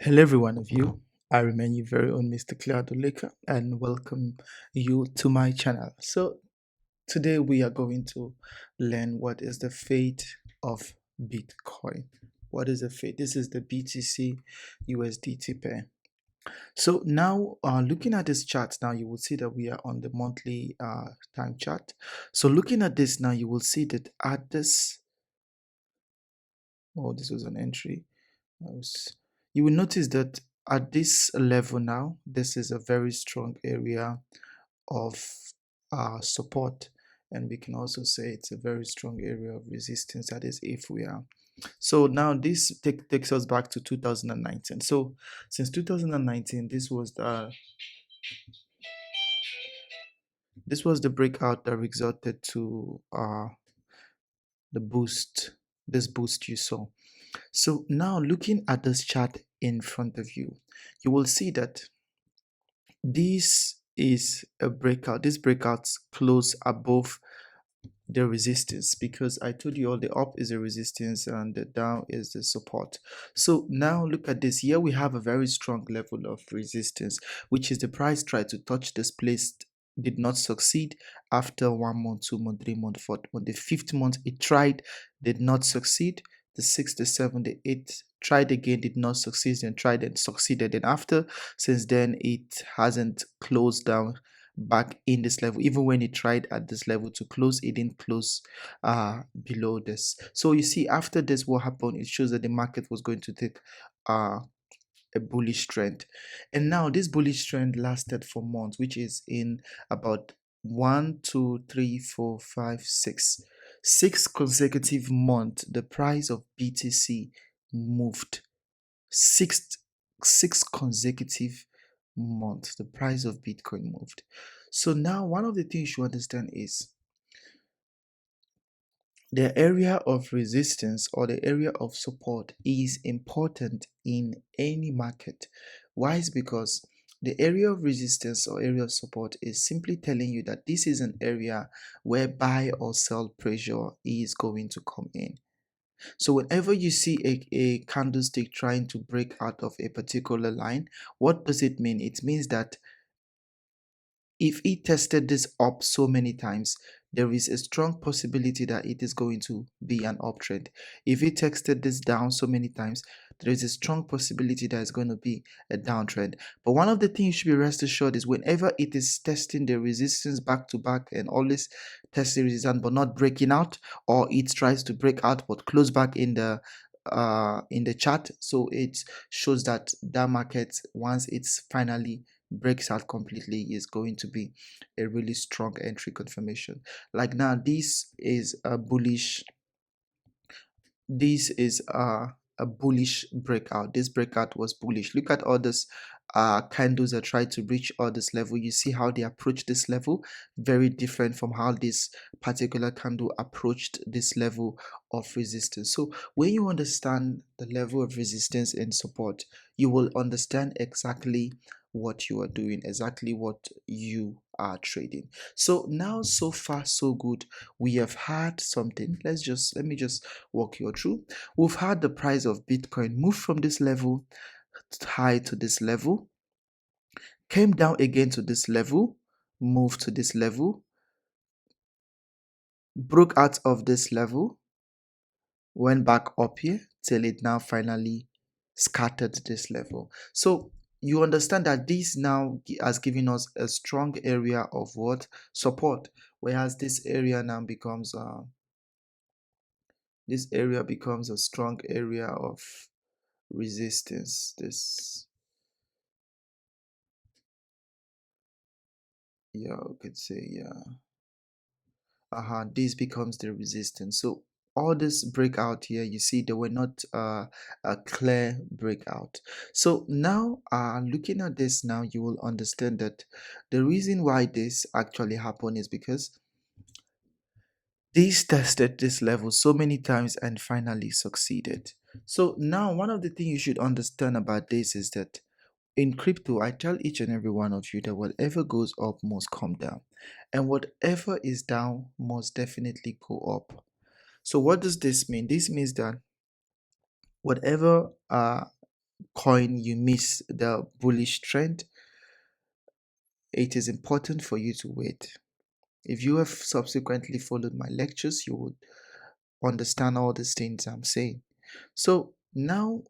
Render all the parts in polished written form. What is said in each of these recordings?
Hello, every one of you. I remain your very own Mr. Claudio Leka and welcome you to my channel. So, today we are going to learn what is the fate of Bitcoin. What is the fate? This is the BTC USDT pair. So, now looking at this chart, now you will see that we are on the monthly time chart. So, looking at this now, you will see that at this, oh, this was an entry. You will notice that at this level now, this is a very strong area of support, and we can also say it's a very strong area of resistance. That is, if we are so now this takes us back to 2019. So since 2019, this was the breakout that resulted to the boost, this boost you saw. So now looking at this chart in front of you, you will see that this is a breakout. This breakouts close above the resistance, because I told you all the up is a resistance and the down is the support. So now look at this. Here we have a very strong level of resistance, which is the price tried to touch this place, did not succeed. After 1 month, 2 month, 3 month, 4 month, the fifth month it tried, did not succeed. The sixth, the seventh, the eighth tried again, did not succeed, then tried and succeeded. And after, since then, it hasn't closed down back in this level. Even when it tried at this level to close, it didn't close below this. So you see, after this, what happened, it shows that the market was going to take uh a bullish trend. And now this bullish trend lasted for months, which is in about 1, 2, 3, 4, 5, 6 consecutive months. The price of BTC moved six six consecutive months. The price of Bitcoin moved. So now one of the things you understand is the area of resistance or the area of support is important in any market. Why? Is because the area of resistance or area of support is simply telling you that this is an area where buy or sell pressure is going to come in. So whenever you see a candlestick trying to break out of a particular line, what does it mean? It means that if it tested this up so many times, there is a strong possibility that it is going to be an uptrend. If it tested this down so many times, there is a strong possibility that it's going to be a downtrend. But one of the things you should be rest assured is whenever it is testing the resistance back to back and always testing resistance but not breaking out, or it tries to break out but close back in the chart, so it shows that that market, once it's finally breaks out completely, is going to be a really strong entry confirmation. Like now, this is a bullish breakout. This breakout was bullish. Look at all this candles that try to reach all this level. You see how they approach this level, very different from how this particular candle approached this level of resistance. So when you understand the level of resistance and support, you will understand exactly what you are doing, exactly what you are trading. So now, so far so good. We have had something. Let me just walk you through. We've had the price of Bitcoin move from this level high to this level, came down again to this level, moved to this level, broke out of this level, went back up here till it now finally scattered this level. So you understand that this now has given us a strong area of what support, whereas this area becomes a strong area of resistance. This, yeah, we could say, yeah, this becomes the resistance. So all this breakout here, you see, they were not a clear breakout. So now looking at this now, you will understand that the reason why this actually happened is because these tested this level so many times and finally succeeded. So now one of the things you should understand about this is that in crypto, I tell each and every one of you that whatever goes up must come down, and whatever is down must definitely go up. So what does this mean? This means that whatever coin you miss the bullish trend, it is important for you to wait. If you have subsequently followed my lectures, you would understand all these things I'm saying. So now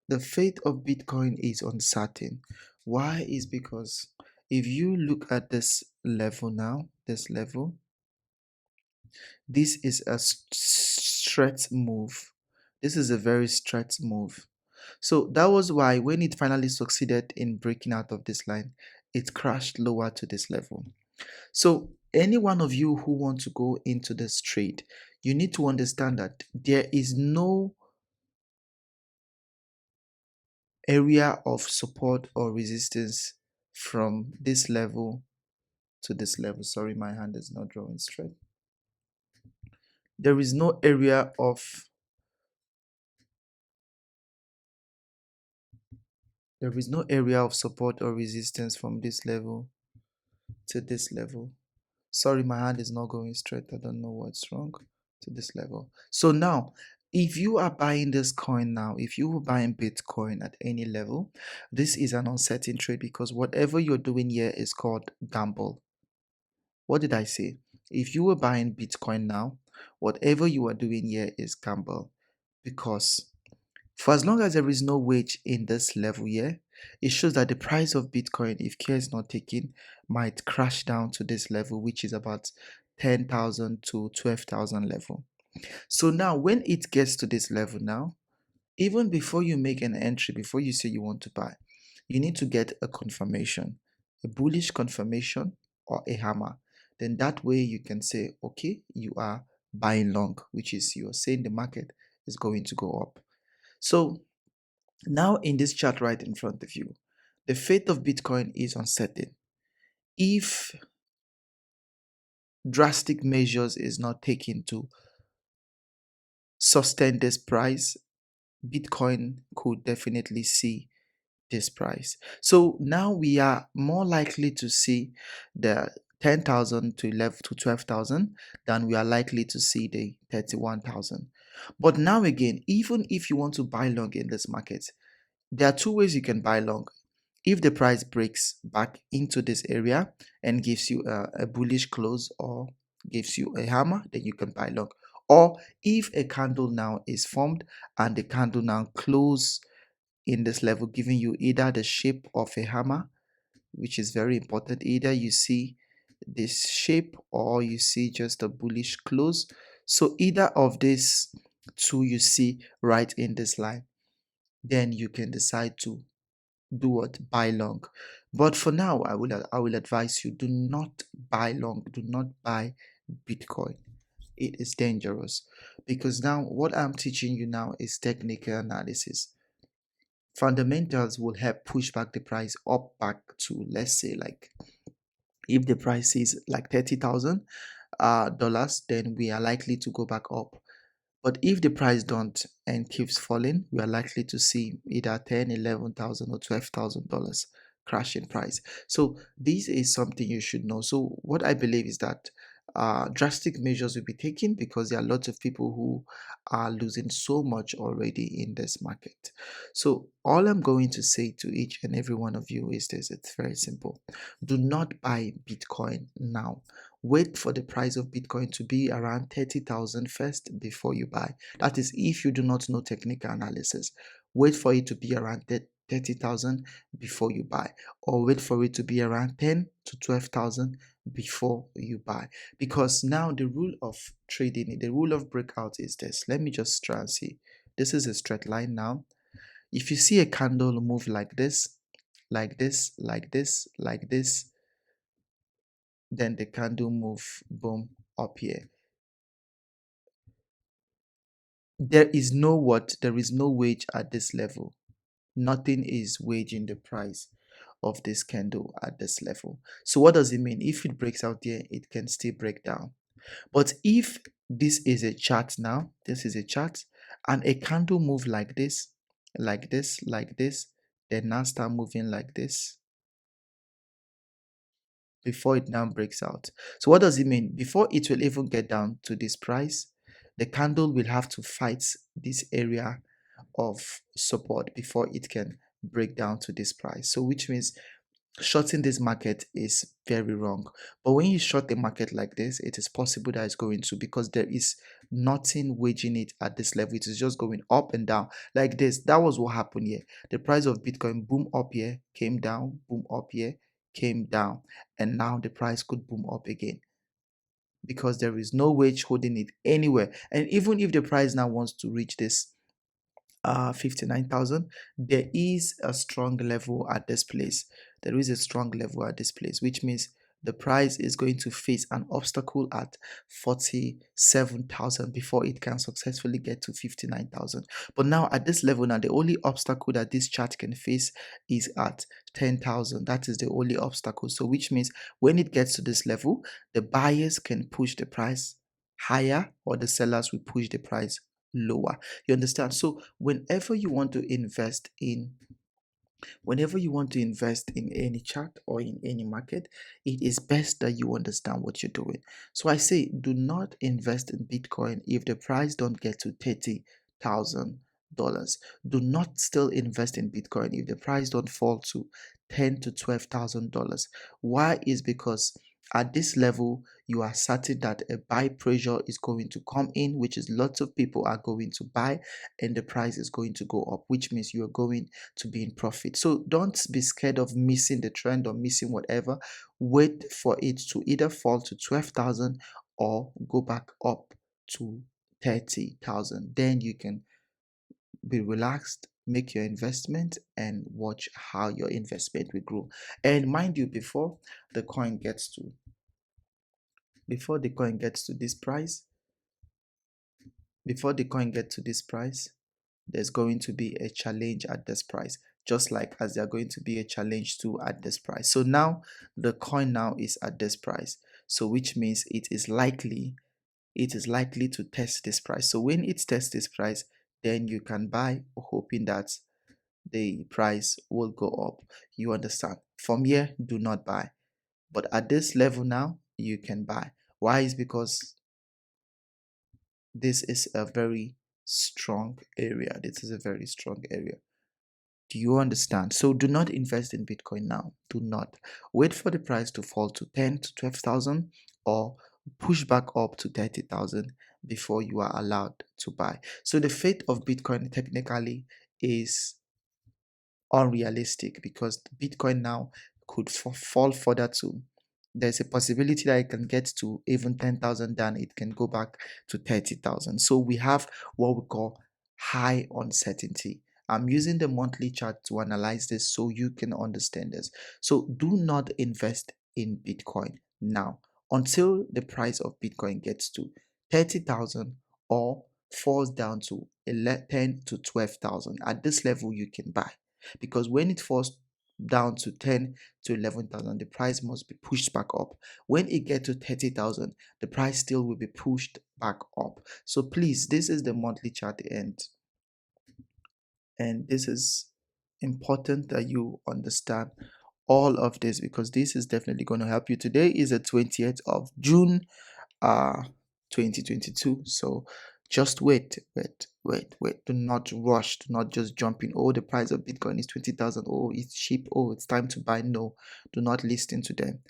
the fate of Bitcoin is uncertain. Why? Is because if you look at this level now, this level, this is a stretch move. This is a very stretch move. So that was why when it finally succeeded in breaking out of this line, it crashed lower to this level. So any one of you who want to go into this trade, you need to understand that there is no area of support or resistance from this level to this level. Sorry, my hand is not drawing straight. There is no area of support or resistance from this level to this level. Sorry, my hand is not going straight. I don't know what's wrong to this level. So now, if you are buying this coin now, if you are buying Bitcoin at any level, this is an uncertain trade because whatever you're doing here is called gamble. What did I say? If you were buying Bitcoin now, whatever you are doing here is gamble because for as long as there is no wage in this level here, it shows that the price of Bitcoin, if care is not taken, might crash down to this level, which is about 10,000 to 12,000 level. So now, when it gets to this level now, even before you make an entry, before you say you want to buy, you need to get a confirmation, a bullish confirmation or a hammer. Then that way you can say, okay, you are buying long, which is you're saying the market is going to go up. So now in this chart right in front of you, the fate of Bitcoin is uncertain. If drastic measures is not taken to sustain this price, Bitcoin could definitely see this price. So now we are more likely to see the 10,000 to 11 to 12,000 than we are likely to see the 31,000. But now again, even if you want to buy long in this market, there are two ways you can buy long. If the price breaks back into this area and gives you a bullish close or gives you a hammer, then you can buy long. Or if a candle now is formed and the candle now close in this level, giving you either the shape of a hammer, which is very important, either you see this shape or you see just a bullish close. So either of these two you see right in this line, then you can decide to do what? Buy long. But for now, I will advise you, do not buy long, do not buy Bitcoin. It is dangerous because now what I'm teaching you now is technical analysis. Fundamentals will help push back the price up back to, let's say, like if the price is like $30,000, then we are likely to go back up. But if the price don't and keeps falling, we are likely to see either 10, 11,000 or $12,000 crash in price. So this is something you should know. So what I believe is that drastic measures will be taken because there are lots of people who are losing so much already in this market. So all I'm going to say to each and every one of you is this: it's very simple. Do not buy Bitcoin now. Wait for the price of Bitcoin to be around 30,000 first before you buy. That is if you do not know technical analysis. Wait for it to be around 30,000 before you buy, or wait for it to be around 10 to 12,000 before you buy. Because now the rule of trading, the rule of breakout is this. Let me just try and see. This is a straight line now. If you see a candle move like this, like this, like this, like this, then the candle move boom up here. There is no what? There is no wage at this level. Nothing is waging the price of this candle at this level. So what does it mean? If it breaks out there, it can still break down. But if this is a chart now, this is a chart, and a candle move like this, like this, like this, then now start moving like this before it now breaks out. So what does it mean? Before it will even get down to this price, the candle will have to fight this area of support before it can break down to this price. So which means shorting this market is very wrong. But when you short the market like this, it is possible that it's going to, because there is nothing waging it at this level. It is just going up and down like this. That was what happened here. The price of Bitcoin boom up here, came down, boom up here, came down, and now the price could boom up again because there is no wage holding it anywhere. And even if the price now wants to reach this 59,000, there is a strong level at this place. There is a strong level at this place, which means the price is going to face an obstacle at 47,000 before it can successfully get to 59,000. But now at this level, now the only obstacle that this chart can face is at 10,000. That is the only obstacle. So which means when it gets to this level, the buyers can push the price higher, or the sellers will push the price lower. You understand? So whenever you want to invest in any chart or in any market, it is best that you understand what you're doing. So I say, do not invest in Bitcoin if the price don't get to $30,000. Do not still invest in Bitcoin if the price don't fall to ten to $12,000. Why? Is because at this level you are certain that a buy pressure is going to come in, which is lots of people are going to buy, and the price is going to go up, which means you are going to be in profit. So don't be scared of missing the trend or missing whatever. Wait for it to either fall to 12,000 or go back up to 30,000. Then you can be relaxed, make your investment, and watch how your investment will grow. And mind you, the coin gets to before the coin gets to this price, before the coin gets to this price, there's going to be a challenge at this price, just like as there are going to be a challenge too at this price. So now the coin now is at this price, so which means it is likely to test this price. So when it tests this price, then you can buy, hoping that the price will go up. You understand? From here, do not buy, but at this level now you can buy. Why? Is because this is a very strong area. This is a very strong area. Do you understand? So do not invest in Bitcoin now. Do not. Wait for the price to fall to 10 to 12,000 or push back up to 30,000 before you are allowed to buy. So the fate of Bitcoin technically is unrealistic, because Bitcoin now could fall further to, there's a possibility that it can get to even 10,000, then it can go back to 30,000. So we have what we call high uncertainty. I'm using the monthly chart to analyze this so you can understand this. So do not invest in Bitcoin now until the price of Bitcoin gets to 30,000 or falls down to 10 to 12,000. At this level you can buy, because when it falls down to 10 to 11,000, the price must be pushed back up. When it gets to 30,000, the price still will be pushed back up. So please, this is the monthly chart, and this is important that you understand all of this, because this is definitely going to help you. Today is the 20th of June, uh 2022. So just wait. Do not rush. Do not just jump in. Oh, the price of Bitcoin is 20,000. Oh, it's cheap. Oh, it's time to buy. No, do not listen to them.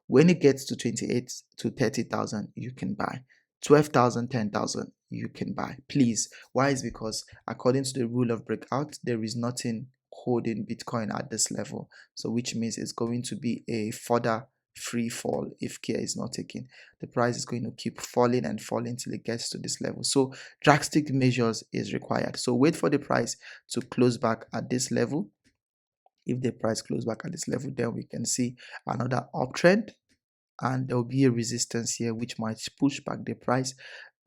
When it gets to 28 to 30,000, you can buy. 12,000, 10,000, you can buy. Please. Why? Is because according to the rule of breakout, there is nothing holding Bitcoin at this level. So which means it's going to be a further free fall if care is not taken. The price is going to keep falling and falling till it gets to this level. So drastic measures is required. So wait for the price to close back at this level. If the price close back at this level, then we can see another uptrend, and there will be a resistance here which might push back the price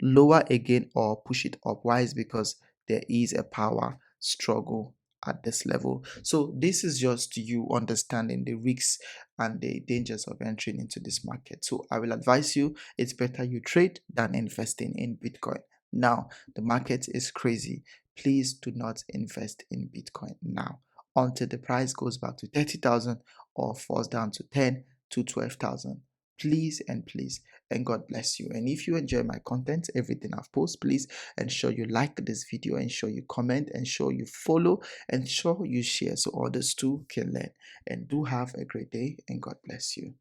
lower again or push it up. Why? Is because there is a power struggle at this level. So this is just you understanding the risks and the dangers of entering into this market. So I will advise you, it's better you trade than investing in Bitcoin. Now the market is crazy. Please do not invest in Bitcoin now until the price goes back to 30,000 or falls down to 10 to 12,000. please and please, and God bless you. And if you enjoy my content, everything I've posted, please ensure you like this video, ensure you comment, ensure you follow, ensure you share so others too can learn. And do have a great day, and God bless you.